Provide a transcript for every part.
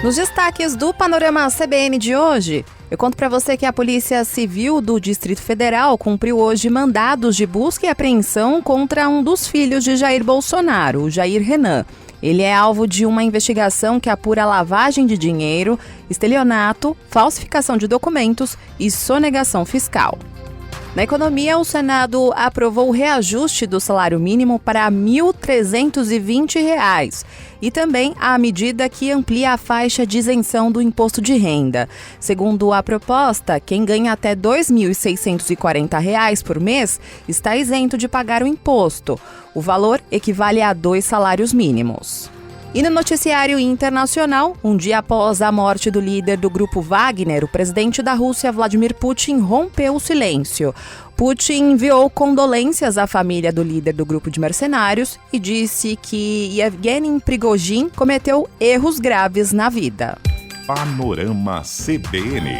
Nos destaques do Panorama CBN de hoje, eu conto para você que a Polícia Civil do Distrito Federal cumpriu hoje mandados de busca e apreensão contra um dos filhos de Jair Bolsonaro, o Jair Renan. Ele é alvo de uma investigação que apura lavagem de dinheiro, estelionato, falsificação de documentos e sonegação fiscal. Na economia, o Senado aprovou o reajuste do salário mínimo para R$ 1.320 e também a medida que amplia a faixa de isenção do imposto de renda. Segundo a proposta, quem ganha até R$ 2.640 por mês está isento de pagar o imposto. O valor equivale a 2 salários mínimos. E no noticiário internacional, um dia após a morte do líder do grupo Wagner, o presidente da Rússia, Vladimir Putin, rompeu o silêncio. Putin enviou condolências à família do líder do grupo de mercenários e disse que Yevgeny Prigozhin cometeu erros graves na vida. Panorama CBN.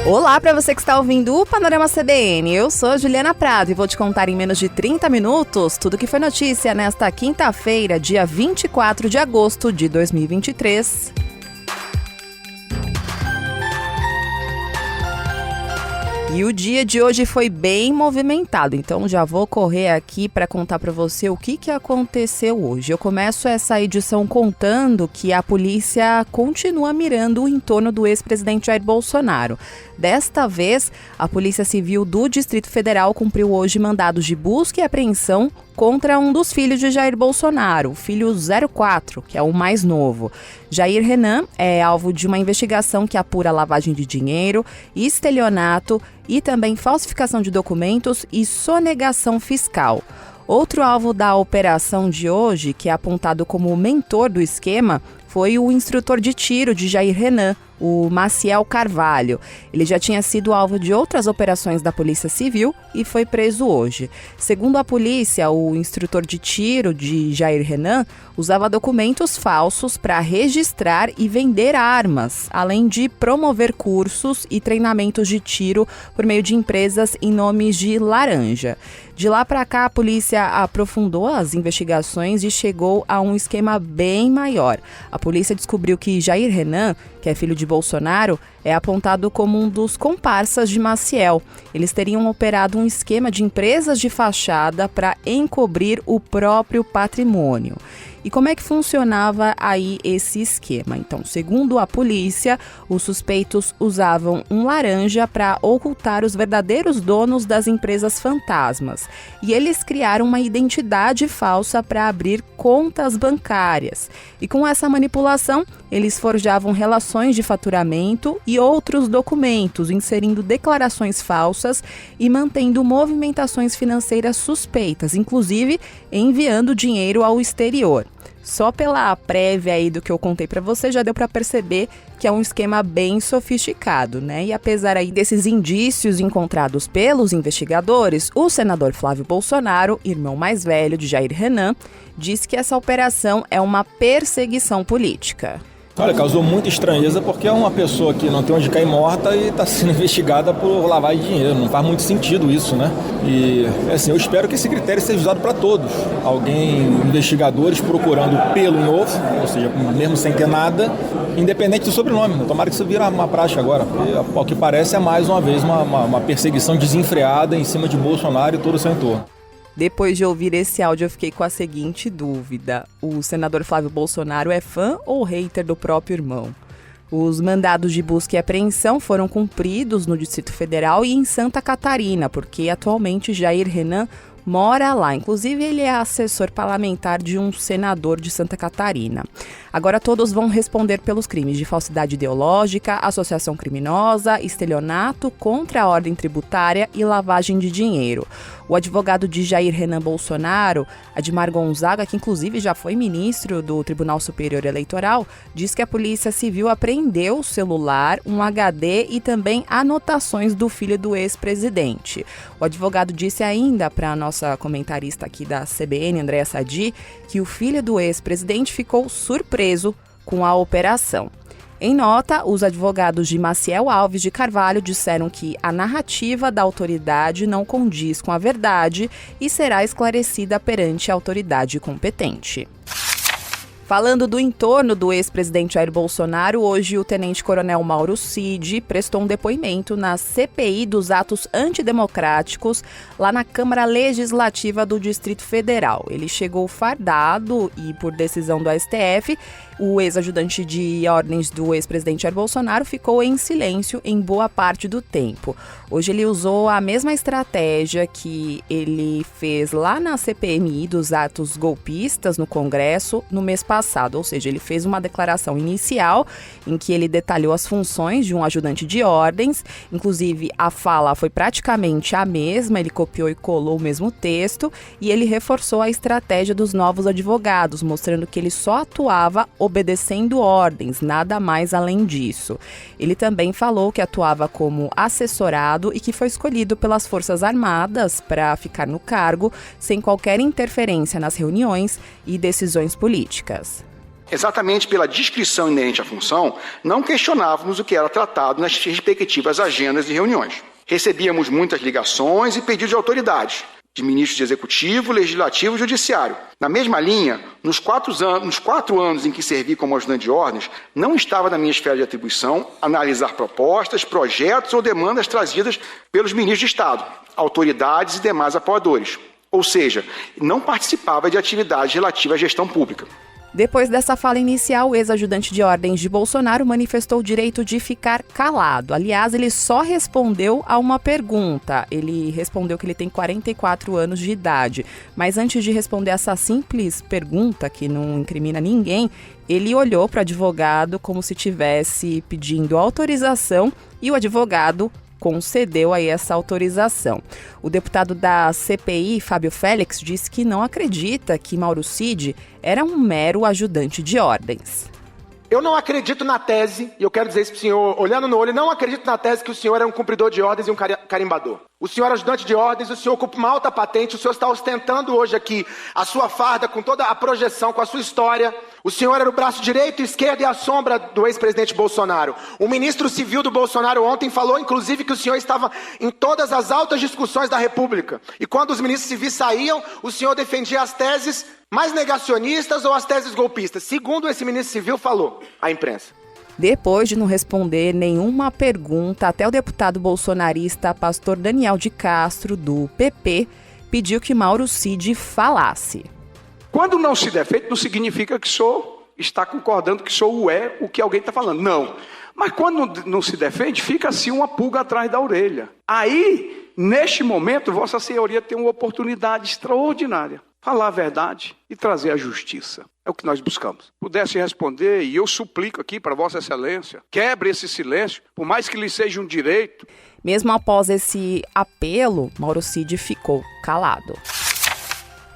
Olá para você que está ouvindo o Panorama CBN, eu sou Juliana Prado e vou te contar em menos de 30 minutos tudo que foi notícia nesta quinta-feira, dia 24 de agosto de 2023. E o dia de hoje foi bem movimentado, então já vou correr aqui para contar para você o que aconteceu hoje. Eu começo essa edição contando que a polícia continua mirando o entorno do ex-presidente Jair Bolsonaro. Desta vez, a Polícia Civil do Distrito Federal cumpriu hoje mandados de busca e apreensão contra um dos filhos de Jair Bolsonaro, o filho 04, que é o mais novo. Jair Renan é alvo de uma investigação que apura lavagem de dinheiro, estelionato e também falsificação de documentos e sonegação fiscal. Outro alvo da operação de hoje, que é apontado como o mentor do esquema, foi o instrutor de tiro de Jair Renan, o Maciel Carvalho. Ele já tinha sido alvo de outras operações da Polícia Civil e foi preso hoje. Segundo a polícia, o instrutor de tiro de Jair Renan usava documentos falsos para registrar e vender armas, além de promover cursos e treinamentos de tiro por meio de empresas em nomes de laranja. De lá para cá, a polícia aprofundou as investigações e chegou a um esquema bem maior. A polícia descobriu que Jair Renan, que é filho de Bolsonaro, é apontado como um dos comparsas de Maciel. Eles teriam operado um esquema de empresas de fachada para encobrir o próprio patrimônio. E como é que funcionava aí esse esquema? Então, segundo a polícia, os suspeitos usavam um laranja para ocultar os verdadeiros donos das empresas fantasmas. E eles criaram uma identidade falsa para abrir contas bancárias. E com essa manipulação, eles forjavam relações de faturamento e outros documentos, inserindo declarações falsas e mantendo movimentações financeiras suspeitas, inclusive enviando dinheiro ao exterior. Só pela prévia aí do que eu contei para você, já deu para perceber que é um esquema bem sofisticado, né? E apesar aí desses indícios encontrados pelos investigadores, o senador Flávio Bolsonaro, irmão mais velho de Jair Renan, disse que essa operação é uma perseguição política. Olha, causou muita estranheza porque é uma pessoa que não tem onde cair morta e está sendo investigada por lavagem de dinheiro. Não faz muito sentido isso, né? E, assim, eu espero que esse critério seja usado para todos. Investigadores procurando pelo novo, ou seja, mesmo sem ter nada, independente do sobrenome. Tomara que isso vire uma praxe agora. Porque, ao que parece, é mais uma vez uma perseguição desenfreada em cima de Bolsonaro e todo o seu entorno. Depois de ouvir esse áudio, eu fiquei com a seguinte dúvida: o senador Flávio Bolsonaro é fã ou hater do próprio irmão? Os mandados de busca e apreensão foram cumpridos no Distrito Federal e em Santa Catarina, porque atualmente Jair Renan mora lá. Inclusive, ele é assessor parlamentar de um senador de Santa Catarina. Agora todos vão responder pelos crimes de falsidade ideológica, associação criminosa, estelionato, contra a ordem tributária e lavagem de dinheiro. O advogado de Jair Renan Bolsonaro, Admar Gonzaga, que inclusive já foi ministro do Tribunal Superior Eleitoral, diz que a Polícia Civil apreendeu o celular, um HD e também anotações do filho do ex-presidente. O advogado disse ainda para a nossa comentarista aqui da CBN, Andréa Sadi, que o filho do ex-presidente ficou surpreso com a operação. Em nota, os advogados de Maciel Alves de Carvalho disseram que a narrativa da autoridade não condiz com a verdade e será esclarecida perante a autoridade competente. Falando do entorno do ex-presidente Jair Bolsonaro, hoje o tenente-coronel Mauro Cid prestou um depoimento na CPI dos atos antidemocráticos lá na Câmara Legislativa do Distrito Federal. Ele chegou fardado e, por decisão do STF, o ex-ajudante de ordens do ex-presidente Jair Bolsonaro ficou em silêncio em boa parte do tempo. Hoje ele usou a mesma estratégia que ele fez lá na CPMI dos atos golpistas no Congresso no mês passado, ou seja, ele fez uma declaração inicial em que ele detalhou as funções de um ajudante de ordens, inclusive a fala foi praticamente a mesma, ele copiou e colou o mesmo texto e ele reforçou a estratégia dos novos advogados, mostrando que ele só atuava obedecendo ordens, nada mais além disso. Ele também falou que atuava como assessorado e que foi escolhido pelas Forças Armadas para ficar no cargo sem qualquer interferência nas reuniões e decisões políticas. Exatamente pela descrição inerente à função, não questionávamos o que era tratado nas respectivas agendas e reuniões. Recebíamos muitas ligações e pedidos de autoridades, de ministros de Executivo, Legislativo e Judiciário. Na mesma linha, nos 4 anos em que servi como ajudante de ordens, não estava na minha esfera de atribuição analisar propostas, projetos ou demandas trazidas pelos ministros de Estado, autoridades e demais apoiadores. Ou seja, não participava de atividades relativas à gestão pública. Depois dessa fala inicial, o ex-ajudante de ordens de Bolsonaro manifestou o direito de ficar calado. Aliás, ele só respondeu a uma pergunta. Ele respondeu que ele tem 44 anos de idade. Mas antes de responder essa simples pergunta, que não incrimina ninguém, ele olhou para o advogado como se estivesse pedindo autorização e o advogado concedeu aí essa autorização. O deputado da CPI, Fábio Félix, disse que não acredita que Mauro Cid era um mero ajudante de ordens. Eu não acredito na tese, e eu quero dizer isso para o senhor, olhando no olho, não acredito na tese que o senhor é um cumpridor de ordens e um carimbador. O senhor é ajudante de ordens, o senhor ocupa uma alta patente, o senhor está ostentando hoje aqui a sua farda com toda a projeção, com a sua história. O senhor era o braço direito, esquerdo e a sombra do ex-presidente Bolsonaro. O ministro civil do Bolsonaro ontem falou, inclusive, que o senhor estava em todas as altas discussões da República. E quando os ministros civis saíam, o senhor defendia as teses mais negacionistas ou as teses golpistas, segundo esse ministro civil falou à imprensa. Depois de não responder nenhuma pergunta, até o deputado bolsonarista pastor Daniel de Castro, do PP, pediu que Mauro Cid falasse. Quando não se defende, não significa que está concordando que o que alguém está falando. Não. Mas quando não se defende, fica assim uma pulga atrás da orelha. Aí, neste momento, Vossa Senhoria tem uma oportunidade extraordinária. Falar a verdade e trazer a justiça. É o que nós buscamos. Pudesse responder, e eu suplico aqui para Vossa Excelência, quebre esse silêncio, por mais que lhe seja um direito. Mesmo após esse apelo, Mauro Cid ficou calado.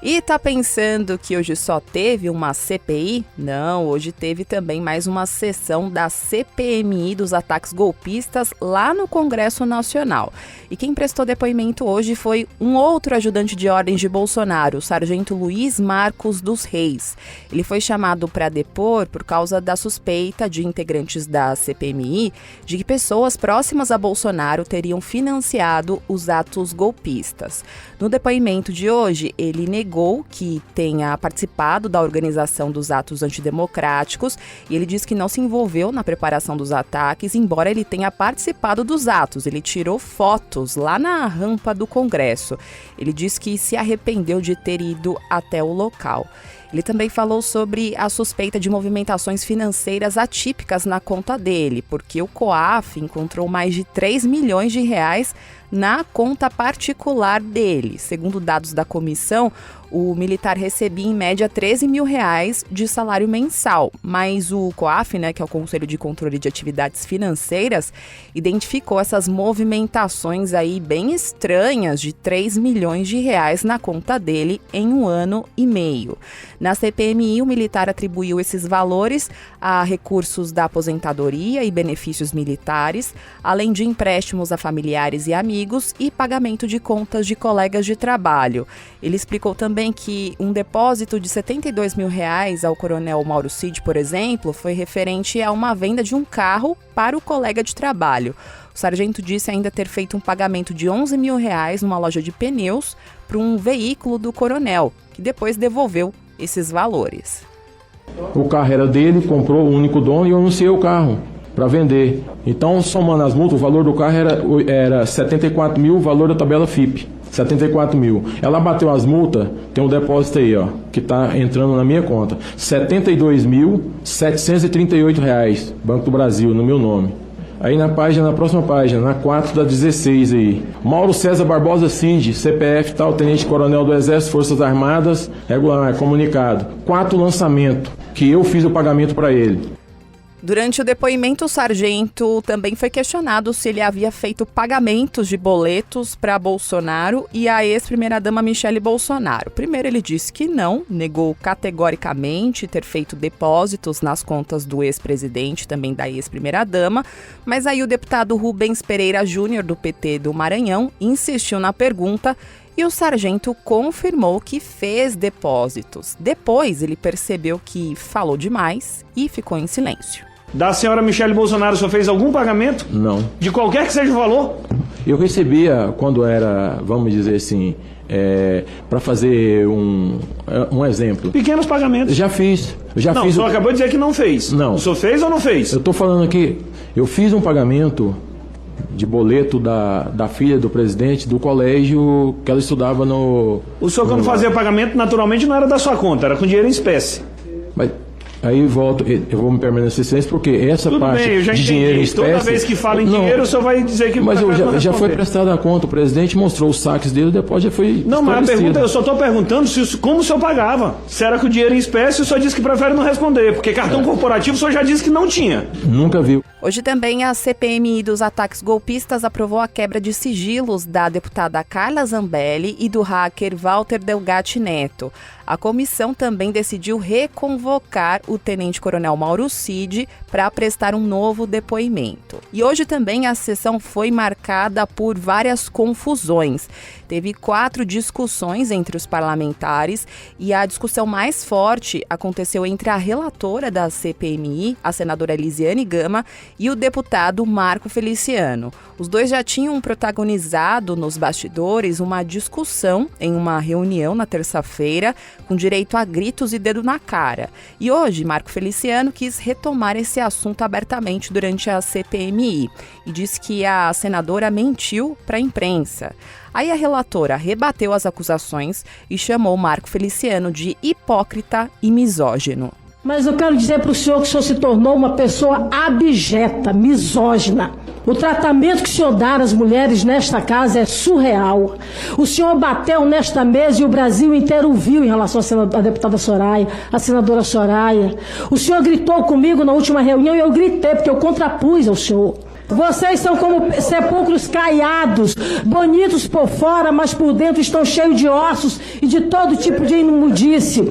E tá pensando que hoje só teve uma CPI? Não, hoje teve também mais uma sessão da CPMI dos ataques golpistas lá no Congresso Nacional. E quem prestou depoimento hoje foi um outro ajudante de ordens de Bolsonaro, o sargento Luiz Marcos dos Reis. Ele foi chamado para depor por causa da suspeita de integrantes da CPMI de que pessoas próximas a Bolsonaro teriam financiado os atos golpistas. No depoimento de hoje, ele negou que tenha participado da organização dos atos antidemocráticos e ele diz que não se envolveu na preparação dos ataques, embora ele tenha participado dos atos. Ele tirou fotos lá na rampa do Congresso. Ele diz que se arrependeu de ter ido até o local. Ele também falou sobre a suspeita de movimentações financeiras atípicas na conta dele, porque o COAF encontrou mais de 3 milhões de reais na conta particular dele. Segundo dados da comissão, o militar recebia em média 13 mil reais de salário mensal, mas o COAF, que é o Conselho de Controle de Atividades Financeiras, identificou essas movimentações aí bem estranhas de 3 milhões de reais na conta dele em 1 ano e meio. Na CPMI, o militar atribuiu esses valores a recursos da aposentadoria e benefícios militares, além de empréstimos a familiares e amigos e pagamento de contas de colegas de trabalho. Ele explicou também que um depósito de 72 mil reais ao coronel Mauro Cid, por exemplo, foi referente a uma venda de um carro para o colega de trabalho. O sargento disse ainda ter feito um pagamento de 11 mil reais numa loja de pneus para um veículo do coronel, que depois devolveu esses valores. O carro era dele, comprou o único dono e eu anunciei o carro para vender. Então, somando as multas, o valor do carro era 74 mil, o valor da tabela FIP. 74 mil. Ela bateu as multas, tem um depósito aí, ó, que está entrando na minha conta. R$ 72.738, Banco do Brasil, no meu nome. Aí na próxima página, na 4/16 aí. Mauro César Barbosa Cid, CPF tal, Tenente Coronel do Exército, Forças Armadas, regular, comunicado. 4 lançamentos, que eu fiz o pagamento para ele. Durante o depoimento, o sargento também foi questionado se ele havia feito pagamentos de boletos para Bolsonaro e a ex-primeira-dama Michele Bolsonaro. Primeiro, ele disse que não, negou categoricamente ter feito depósitos nas contas do ex-presidente, também da ex-primeira-dama, mas aí o deputado Rubens Pereira Júnior, do PT do Maranhão, insistiu na pergunta e o sargento confirmou que fez depósitos. Depois, ele percebeu que falou demais e ficou em silêncio. Da senhora Michele Bolsonaro, o senhor fez algum pagamento? Não. De qualquer que seja o valor? Eu recebia, quando era, vamos dizer assim, para fazer um exemplo. Pequenos pagamentos. Já fiz. O senhor acabou de dizer que não fez. Não. O senhor fez ou não fez? Eu estou falando aqui, eu fiz um pagamento de boleto da filha do presidente do colégio que ela estudava no... O senhor, quando fazia pagamento, naturalmente não era da sua conta, era com dinheiro em espécie. Mas aí volto, eu vou me permanecer silêncio porque essa Tudo parte bem, eu já de entendi. dinheiro em espécie... Toda vez que fala em dinheiro, o senhor vai dizer que... Mas já foi prestada a conta, o presidente mostrou os saques dele, depois já foi... Não, mas a pergunta, eu só estou perguntando como o senhor pagava. Se era com dinheiro em espécie, o senhor disse que prefere não responder, porque cartão corporativo o senhor já disse que não tinha. Nunca viu. Hoje também a CPMI dos ataques golpistas aprovou a quebra de sigilos da deputada Carla Zambelli e do hacker Walter Delgatti Neto. A comissão também decidiu reconvocar o tenente-coronel Mauro Cid para prestar um novo depoimento. E hoje também a sessão foi marcada por várias confusões. Teve 4 discussões entre os parlamentares e a discussão mais forte aconteceu entre a relatora da CPMI, a senadora Elisiane Gama, e o deputado Marco Feliciano. Os dois já tinham protagonizado nos bastidores uma discussão em uma reunião na terça-feira, com direito a gritos e dedo na cara. E hoje, Marco Feliciano quis retomar esse assunto abertamente durante a CPMI e disse que a senadora mentiu para a imprensa. Aí a relatora rebateu as acusações e chamou Marco Feliciano de hipócrita e misógino. Mas eu quero dizer para o senhor que o senhor se tornou uma pessoa abjeta, misógina. O tratamento que o senhor dá às mulheres nesta casa é surreal. O senhor bateu nesta mesa e o Brasil inteiro viu em relação à deputada Soraya, à senadora Soraya. O senhor gritou comigo na última reunião e eu gritei porque eu contrapus ao senhor. Vocês são como sepulcros caiados, bonitos por fora, mas por dentro estão cheios de ossos e de todo tipo de imundice.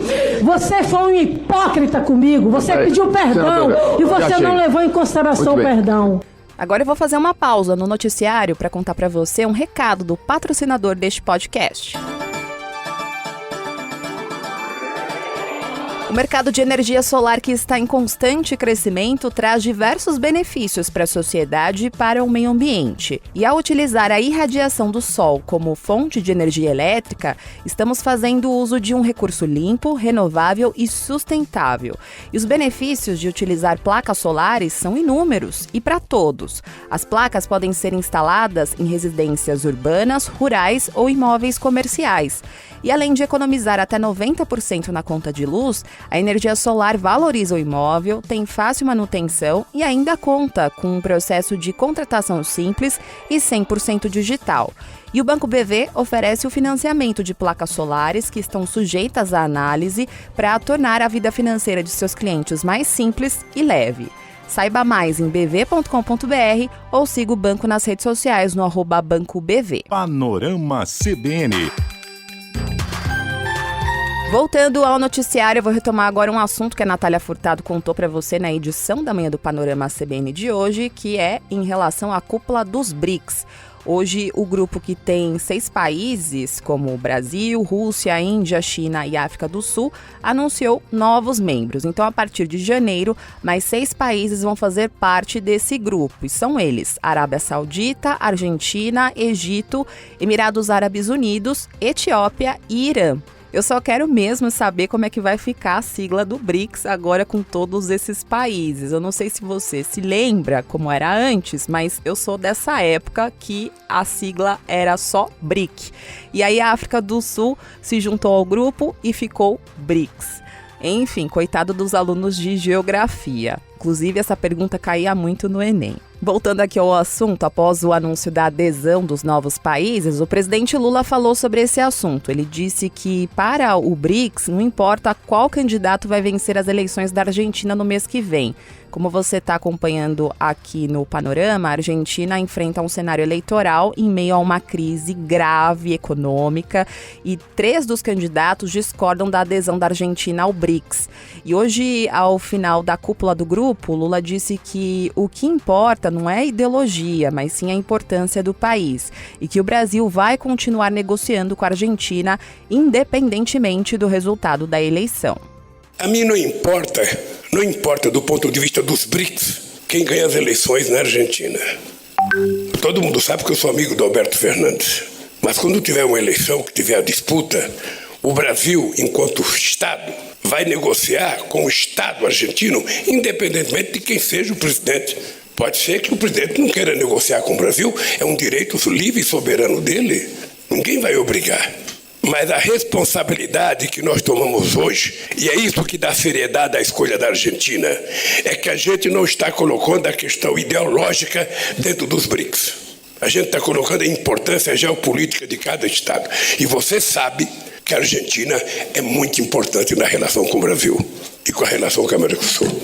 Você foi um hipócrita comigo, você pediu perdão e você não levou em consideração o perdão. Agora eu vou fazer uma pausa no noticiário para contar para você um recado do patrocinador deste podcast. O mercado de energia solar, que está em constante crescimento, traz diversos benefícios para a sociedade e para o meio ambiente. E ao utilizar a irradiação do sol como fonte de energia elétrica, estamos fazendo uso de um recurso limpo, renovável e sustentável. E os benefícios de utilizar placas solares são inúmeros e para todos. As placas podem ser instaladas em residências urbanas, rurais ou imóveis comerciais. E além de economizar até 90% na conta de luz, a energia solar valoriza o imóvel, tem fácil manutenção e ainda conta com um processo de contratação simples e 100% digital. E o Banco BV oferece o financiamento de placas solares que estão sujeitas à análise para tornar a vida financeira de seus clientes mais simples e leve. Saiba mais em bv.com.br ou siga o banco nas redes sociais no @BancoBV. Panorama CBN. Voltando ao noticiário, eu vou retomar agora um assunto que a Natália Furtado contou para você na edição da manhã do Panorama CBN de hoje, que é em relação à cúpula dos BRICS. Hoje, o grupo que tem 6 países, como Brasil, Rússia, Índia, China e África do Sul, anunciou novos membros. Então, a partir de janeiro, mais 6 países vão fazer parte desse grupo. E são eles: Arábia Saudita, Argentina, Egito, Emirados Árabes Unidos, Etiópia e Irã. Eu só quero mesmo saber como é que vai ficar a sigla do BRICS agora com todos esses países. Eu não sei se você se lembra como era antes, mas eu sou dessa época que a sigla era só BRIC. E aí a África do Sul se juntou ao grupo e ficou BRICS. Enfim, coitado dos alunos de geografia. Inclusive, essa pergunta caía muito no Enem. Voltando aqui ao assunto, após o anúncio da adesão dos novos países, o presidente Lula falou sobre esse assunto. Ele disse que, para o BRICS, não importa qual candidato vai vencer as eleições da Argentina no mês que vem. Como você está acompanhando aqui no Panorama, a Argentina enfrenta um cenário eleitoral em meio a uma crise grave econômica e 3 dos candidatos discordam da adesão da Argentina ao BRICS. E hoje, ao final da cúpula do grupo, Lula disse que o que importa não é a ideologia, mas sim a importância do país e que o Brasil vai continuar negociando com a Argentina independentemente do resultado da eleição. A mim não importa do ponto de vista dos BRICS, quem ganha as eleições na Argentina. Todo mundo sabe que eu sou amigo do Alberto Fernandes, mas quando tiver uma eleição, que tiver a disputa, o Brasil, enquanto Estado, vai negociar com o Estado argentino, independentemente de quem seja o presidente. Pode ser que o presidente não queira negociar com o Brasil, é um direito livre e soberano dele, ninguém vai obrigar. Mas a responsabilidade que nós tomamos hoje, e é isso que dá seriedade à escolha da Argentina, é que a gente não está colocando a questão ideológica dentro dos BRICS. A gente está colocando a importância geopolítica de cada Estado. E você sabe que a Argentina é muito importante na relação com o Brasil e com a relação com a América do Sul.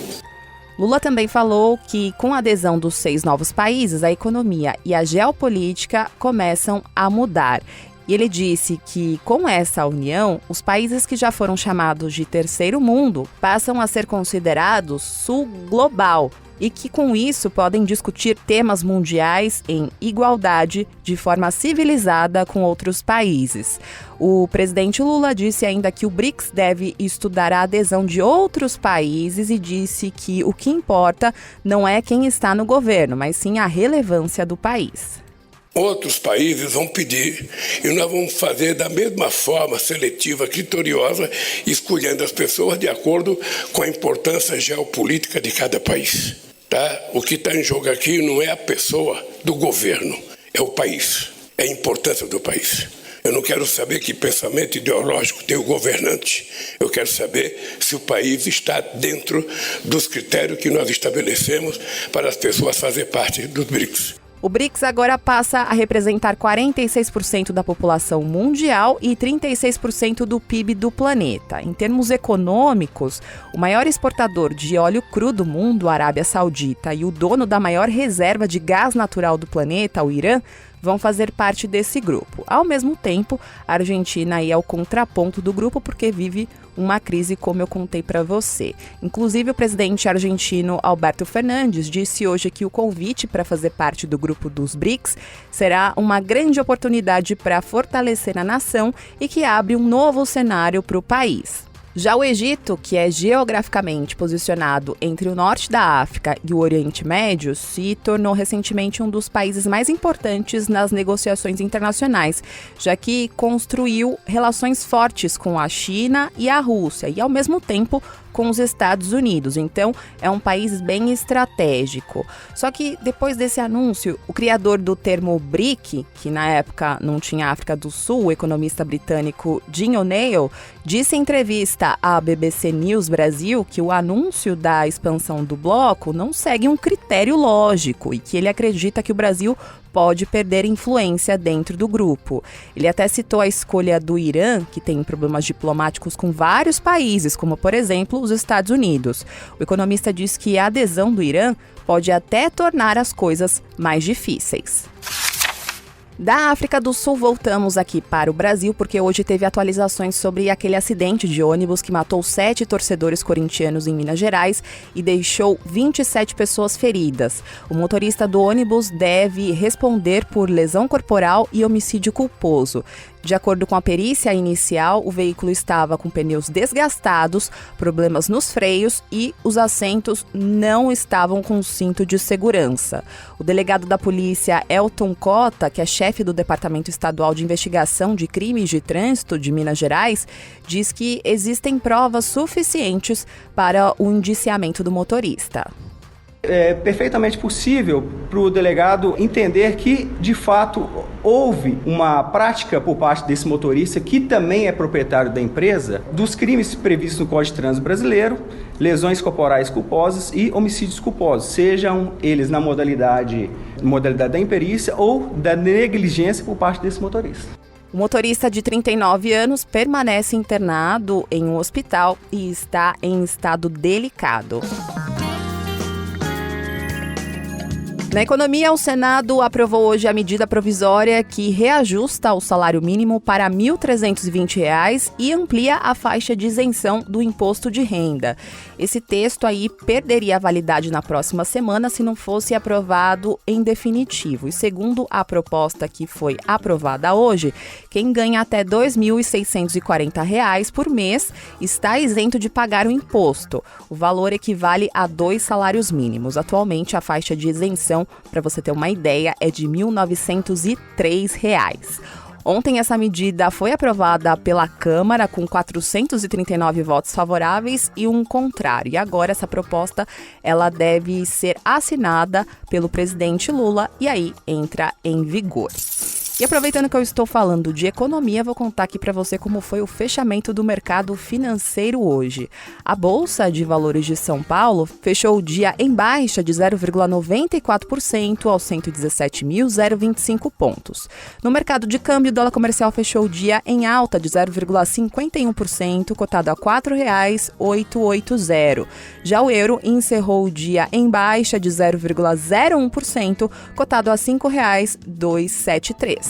Lula também falou que, com a adesão dos 6 novos países, a economia e a geopolítica começam a mudar. E ele disse que, com essa união, os países que já foram chamados de terceiro mundo passam a ser considerados sul global e que, com isso, podem discutir temas mundiais em igualdade, de forma civilizada com outros países. O presidente Lula disse ainda que o BRICS deve estudar a adesão de outros países e disse que o que importa não é quem está no governo, mas sim a relevância do país. Outros países vão pedir e nós vamos fazer da mesma forma seletiva, criteriosa, escolhendo as pessoas de acordo com a importância geopolítica de cada país. Tá? O que está em jogo aqui não é a pessoa do governo, é o país, é a importância do país. Eu não quero saber que pensamento ideológico tem o governante. Eu quero saber se o país está dentro dos critérios que nós estabelecemos para as pessoas fazerem parte dos BRICS. O BRICS agora passa a representar 46% da população mundial e 36% do PIB do planeta. Em termos econômicos, o maior exportador de óleo cru do mundo, a Arábia Saudita, e o dono da maior reserva de gás natural do planeta, o Irã, vão fazer parte desse grupo. Ao mesmo tempo, a Argentina é o contraponto do grupo porque vive uma crise, como eu contei para você. Inclusive, o presidente argentino Alberto Fernandes disse hoje que o convite para fazer parte do grupo dos BRICS será uma grande oportunidade para fortalecer a nação e que abre um novo cenário para o país. Já o Egito, que é geograficamente posicionado entre o norte da África e o Oriente Médio, se tornou recentemente um dos países mais importantes nas negociações internacionais, já que construiu relações fortes com a China e a Rússia e, ao mesmo tempo, com os Estados Unidos. Então, é um país bem estratégico. Só que, depois desse anúncio, o criador do termo BRIC, que na época não tinha África do Sul, o economista britânico Jim O'Neill, disse em entrevista à BBC News Brasil que o anúncio da expansão do bloco não segue um critério lógico e que ele acredita que o Brasil pode perder influência dentro do grupo. Ele até citou a escolha do Irã, que tem problemas diplomáticos com vários países, como, por exemplo, os Estados Unidos. O economista diz que a adesão do Irã pode até tornar as coisas mais difíceis. Da África do Sul, voltamos aqui para o Brasil, porque hoje teve atualizações sobre aquele acidente de ônibus que matou 7 torcedores corintianos em Minas Gerais e deixou 27 pessoas feridas. O motorista do ônibus deve responder por lesão corporal e homicídio culposo. De acordo com a perícia inicial, o veículo estava com pneus desgastados, problemas nos freios e os assentos não estavam com cinto de segurança. O delegado da polícia, Elton Cota, que é chefe do Departamento Estadual de Investigação de Crimes de Trânsito de Minas Gerais, diz que existem provas suficientes para o indiciamento do motorista. É perfeitamente possível para o delegado entender que, de fato, houve uma prática por parte desse motorista, que também é proprietário da empresa, dos crimes previstos no Código de Trânsito Brasileiro, lesões corporais culposas e homicídios culposos, sejam eles na modalidade da imperícia ou da negligência por parte desse motorista. O motorista de 39 anos permanece internado em um hospital e está em estado delicado. Na economia, o Senado aprovou hoje a medida provisória que reajusta o salário mínimo para R$ 1.320 e amplia a faixa de isenção do imposto de renda. Esse texto aí perderia a validade na próxima semana se não fosse aprovado em definitivo. E segundo a proposta que foi aprovada hoje, quem ganha até R$ 2.640 por mês está isento de pagar o imposto. O valor equivale a 2 salários mínimos. Atualmente, a faixa de isenção, para você ter uma ideia, é de R$ 1.903. Ontem essa medida foi aprovada pela Câmara com 439 votos favoráveis e um contrário. E agora essa proposta ela deve ser assinada pelo presidente Lula e aí entra em vigor. E aproveitando que eu estou falando de economia, vou contar aqui para você como foi o fechamento do mercado financeiro hoje. A Bolsa de Valores de São Paulo fechou o dia em baixa de 0,94% aos 117.025 pontos. No mercado de câmbio, o dólar comercial fechou o dia em alta de 0,51%, cotado a R$ 4,880. Já o euro encerrou o dia em baixa de 0,01%, cotado a R$ 5,273.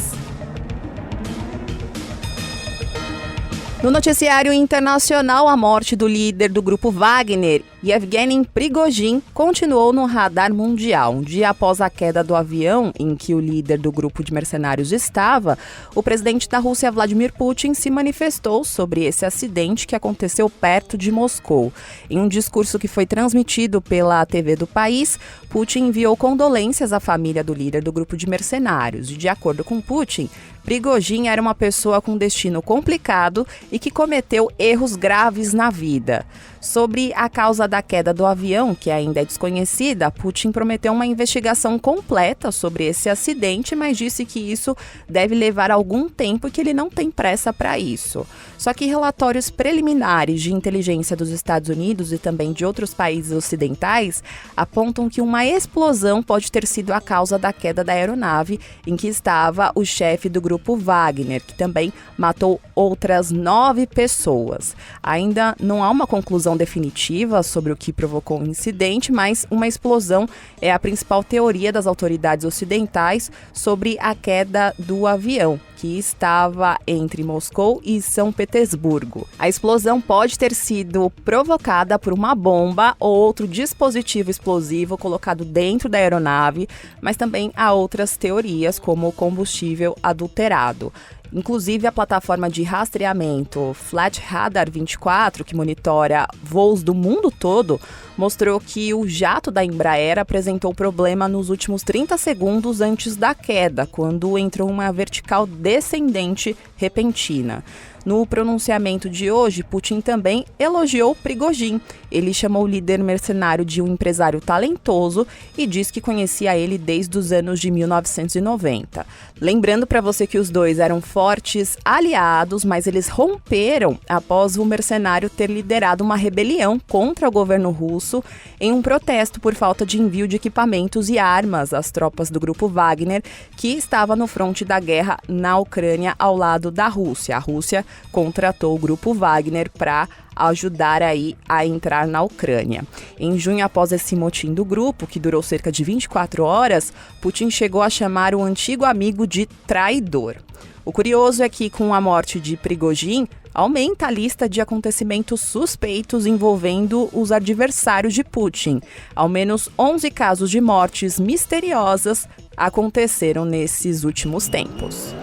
No noticiário internacional, a morte do líder do grupo Wagner, Yevgeny Prigozhin, continuou no radar mundial. Um dia após a queda do avião em que o líder do grupo de mercenários estava, o presidente da Rússia, Vladimir Putin, se manifestou sobre esse acidente que aconteceu perto de Moscou. Em um discurso que foi transmitido pela TV do país, Putin enviou condolências à família do líder do grupo de mercenários. E, de acordo com Putin, Prigozhin era uma pessoa com destino complicado e que cometeu erros graves na vida. Sobre a causa da queda do avião, que ainda é desconhecida, Putin prometeu uma investigação completa sobre esse acidente, mas disse que isso deve levar algum tempo e que ele não tem pressa para isso. Só que relatórios preliminares de inteligência dos Estados Unidos e também de outros países ocidentais apontam que uma explosão pode ter sido a causa da queda da aeronave em que estava o chefe do grupo Wagner, que também matou outras 9 pessoas. Ainda não há uma conclusão definitiva sobre o que provocou o incidente, mas uma explosão é a principal teoria das autoridades ocidentais sobre a queda do avião, que estava entre Moscou e São Petersburgo. A explosão pode ter sido provocada por uma bomba ou outro dispositivo explosivo colocado dentro da aeronave, mas também há outras teorias, como o combustível adulterado. Inclusive, a plataforma de rastreamento Flight Radar 24, que monitora voos do mundo todo, mostrou que o jato da Embraer apresentou problema nos últimos 30 segundos antes da queda, quando entrou uma vertical descendente repentina. No pronunciamento de hoje, Putin também elogiou Prigozhin. Ele chamou o líder mercenário de um empresário talentoso e diz que conhecia ele desde os anos de 1990. Lembrando para você que os dois eram fortes aliados, mas eles romperam após o mercenário ter liderado uma rebelião contra o governo russo em um protesto por falta de envio de equipamentos e armas às tropas do grupo Wagner, que estava no fronte da guerra na Ucrânia ao lado da Rússia. A Rússia contratou o grupo Wagner para ajudar aí a entrar na Ucrânia. Em junho, após esse motim do grupo, que durou cerca de 24 horas, Putin chegou a chamar o antigo amigo de traidor. O curioso é que, com a morte de Prigozhin, aumenta a lista de acontecimentos suspeitos envolvendo os adversários de Putin. Ao menos 11 casos de mortes misteriosas aconteceram nesses últimos tempos.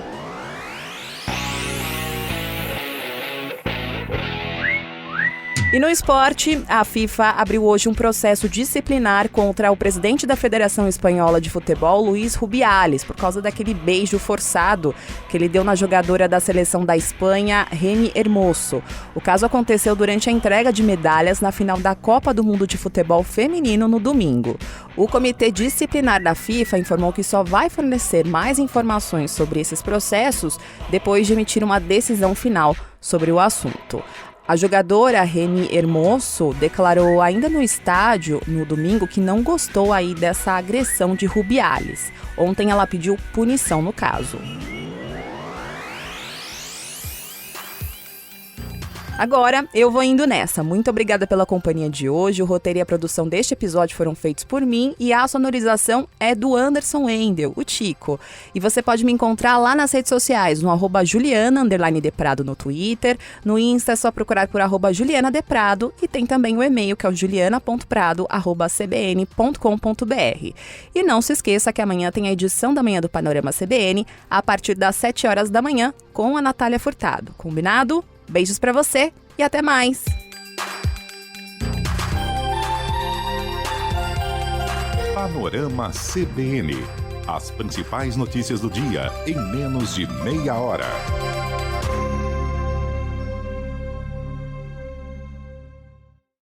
E no esporte, a FIFA abriu hoje um processo disciplinar contra o presidente da Federação Espanhola de Futebol, Luís Rubiales, por causa daquele beijo forçado que ele deu na jogadora da seleção da Espanha, Reni Hermoso. O caso aconteceu durante a entrega de medalhas na final da Copa do Mundo de Futebol Feminino no domingo. O Comitê Disciplinar da FIFA informou que só vai fornecer mais informações sobre esses processos depois de emitir uma decisão final sobre o assunto. A jogadora Reni Hermoso declarou ainda no estádio, no domingo, que não gostou aí dessa agressão de Rubiales. Ontem ela pediu punição no caso. Agora, eu vou indo nessa. Muito obrigada pela companhia de hoje. O roteiro e a produção deste episódio foram feitos por mim e a sonorização é do Anderson Wendel, o Tico. E você pode me encontrar lá nas redes sociais, no @Juliana_Deprado no Twitter, no Insta é só procurar por @JulianaDeprado e tem também o e-mail que é o juliana.prado@cbn.com.br. E não se esqueça que amanhã tem a edição da manhã do Panorama CBN, a partir das 7 horas da manhã, com a Natália Furtado. Combinado? Beijos pra você e até mais! Panorama CBN. As principais notícias do dia em menos de meia hora.